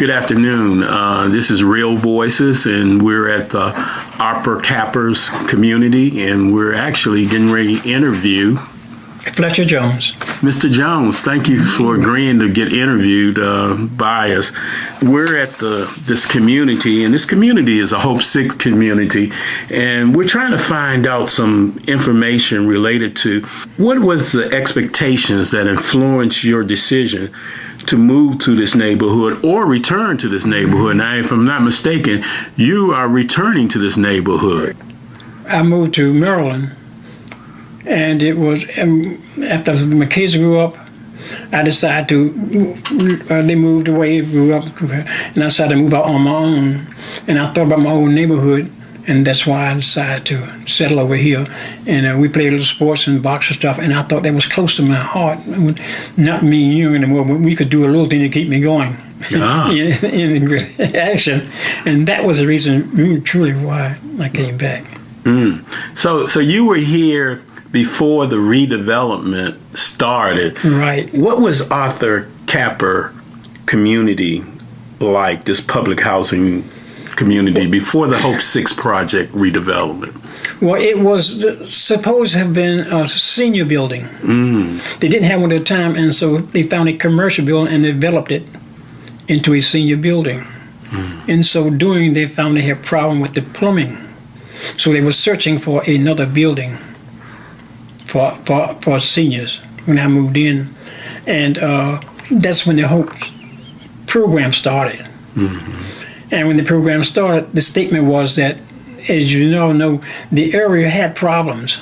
Good afternoon. This is Real Voices, and we're at the Upper Cappers community, and we're actually getting ready to interview Fletcher Jones. Mr. Jones, thank you for agreeing to get interviewed by us. We're at this community, and this community is a Hope 6 community, and we're trying to find out some information related to what was the expectations that influenced your decision to move to this neighborhood or return to this neighborhood. Now, if I'm not mistaken, you are returning to this neighborhood. I moved to Maryland, and it was after my kids grew up, I decided they moved away, grew up, and I decided to move out on my own. And I thought about my old neighborhood, and that's why I decided to settle over here. And we played little sports and boxing stuff, and I thought that was close to my heart. Not me and you anymore, but we could do a little thing to keep me going in good action. And that was the reason, truly, why I came back. So you were here before the redevelopment started. Right. What was Arthur Capper community like, this public housing community, before the Hope 6 project redevelopment? Well, it was supposed to have been a senior building. They didn't have one at the time, and so they found a commercial building and developed it into a senior building. In so doing, they found they had a problem with the plumbing. So they were searching for another building for seniors when I moved in. And that's when the Hope program started. And when the program started, the statement was that, as you know, the area had problems.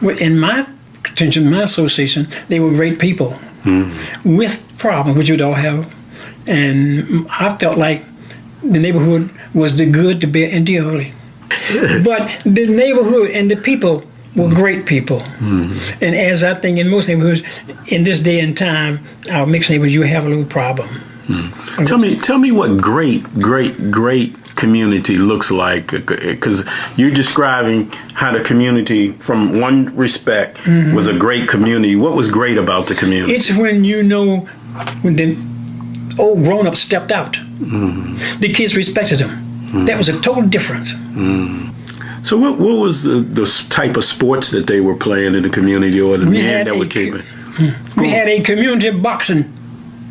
In my contention, my association, they were great people with problems, which you'd all have. And I felt like the neighborhood was the good, the bad, and the ugly. But the neighborhood and the people were great people. And as I think in most neighborhoods, in this day and time, our mixed neighborhoods, you have a little problem. Tell me what great community looks like, because you're describing how the community, from one respect, was a great community. What was great about the community? It's when when the old grown-ups stepped out. The kids respected them. That was a total difference. So what was the type of sports that they were playing in the community, or the men that were keeping? We had a community boxing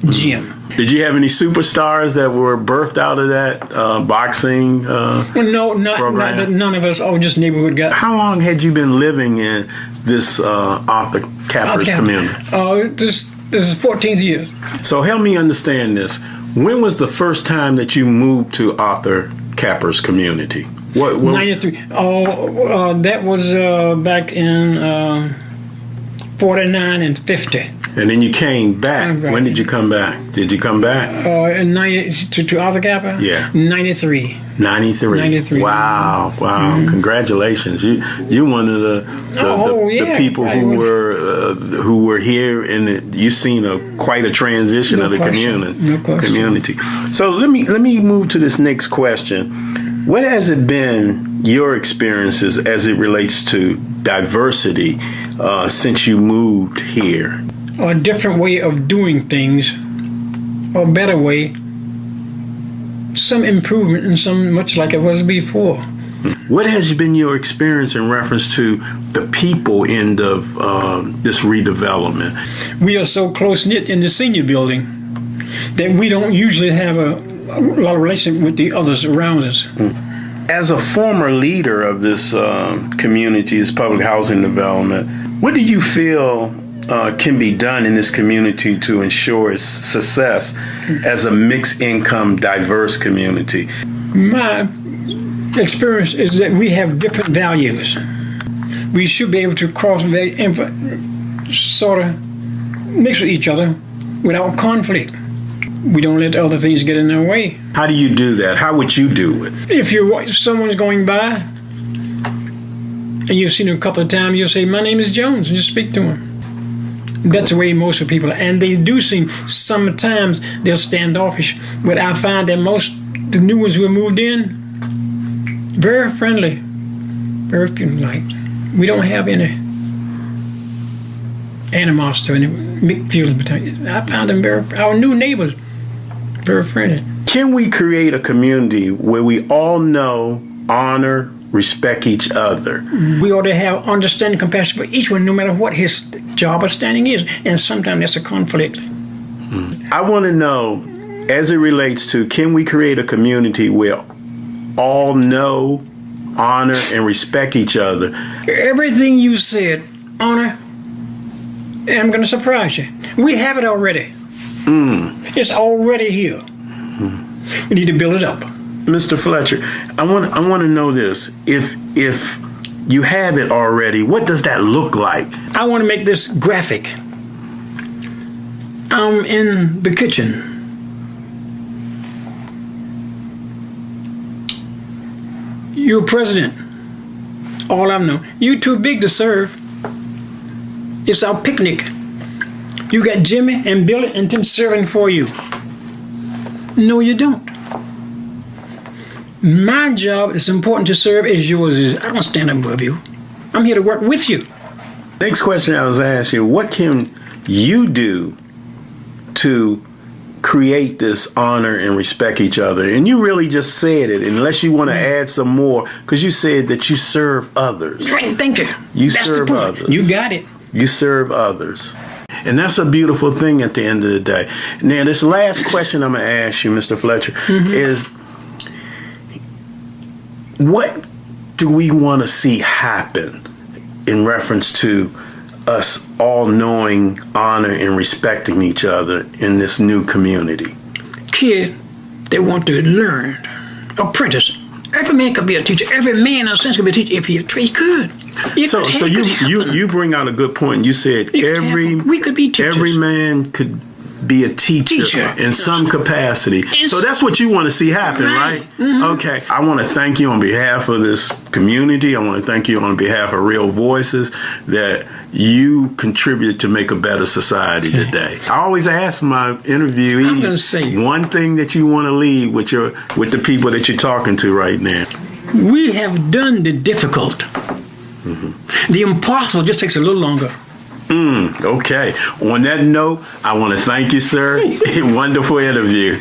gym. Did you have any superstars that were birthed out of that boxing No, none of us. Oh, just neighborhood guys. How long had you been living in this Arthur Capper's community? This is 14th year. So help me understand this. When was the first time that you moved to Arthur Capper's community? What 93. That was back in 49 and 50. And then you came back. Right. When did you come back? Did you come back? In to Arthur Capper? Yeah. 93. 93. Wow. Congratulations. You one of the people who were here, and you've seen quite a transition of the community. So let me move to this next question. What has it been your experiences as it relates to diversity since you moved here? A different way of doing things, or a better way, some improvement and some much like it was before. What has been your experience in reference to the people in this redevelopment? We are so close-knit in the senior building that we don't usually have a lot of relationship with the others around us. As a former leader of this community, this public housing development, what do you feel can be done in this community to ensure its success as a mixed income, diverse community? My experience is that we have different values. We should be able to sort of mix with each other without conflict. We don't let other things get in our way. How do you do that? How would you do it? If someone's going by and you've seen him a couple of times, you'll say, "My name is Jones," and just speak to him. That's the way most of the people are. And they do seem, sometimes they're standoffish, but I find that the new ones who have moved in, very friendly, very like. We don't have any animosity, any mixed feelings between. I found them our new neighbors, very friendly. Can we create a community where we all know, honor, respect each other? We ought to have understanding, compassion for each one, no matter what his job or standing is. And sometimes that's a conflict. I want to know, as it relates to, can we create a community where all know, honor, and respect each other? Everything you said, honor, and I'm going to surprise you. We have it already. It's already here. We need to build it up. Mr. Fletcher, I want to know this. If you have it already, what does that look like? I want to make this graphic. I'm in the kitchen. You're president. All I know. You too big to serve. It's our picnic. You got Jimmy and Billy and Tim serving for you. No, you don't. My job is important to serve as yours is. I don't stand above you. I'm here to work with you. Next question I was asking you, what can you do to create this honor and respect each other? And you really just said it, unless you want to add some more, because you said that you serve others. Right, thank you. That's serve the point. Others. You got it. You serve others. And that's a beautiful thing at the end of the day. Now, this last question I'm going to ask you, Mr. Fletcher, is what do we want to see happen in reference to us all knowing, honor, and respecting each other in this new community? Kid, they want to learn. Apprentice. Every man could be a teacher. Every man, in a sense, could be a teacher if he could. So you bring out a good point. You said we could be teachers. Every man could be a teacher in some capacity. So that's what you want to see happen, right? Okay. I want to thank you on behalf of this community. I want to thank you on behalf of Real Voices that you contribute to make a better society today. I always ask my interviewees one thing that you want to leave with the people that you're talking to right now. We have done the difficult. The impossible just takes a little longer. Okay. On that note, I want to thank you, sir. Wonderful interview.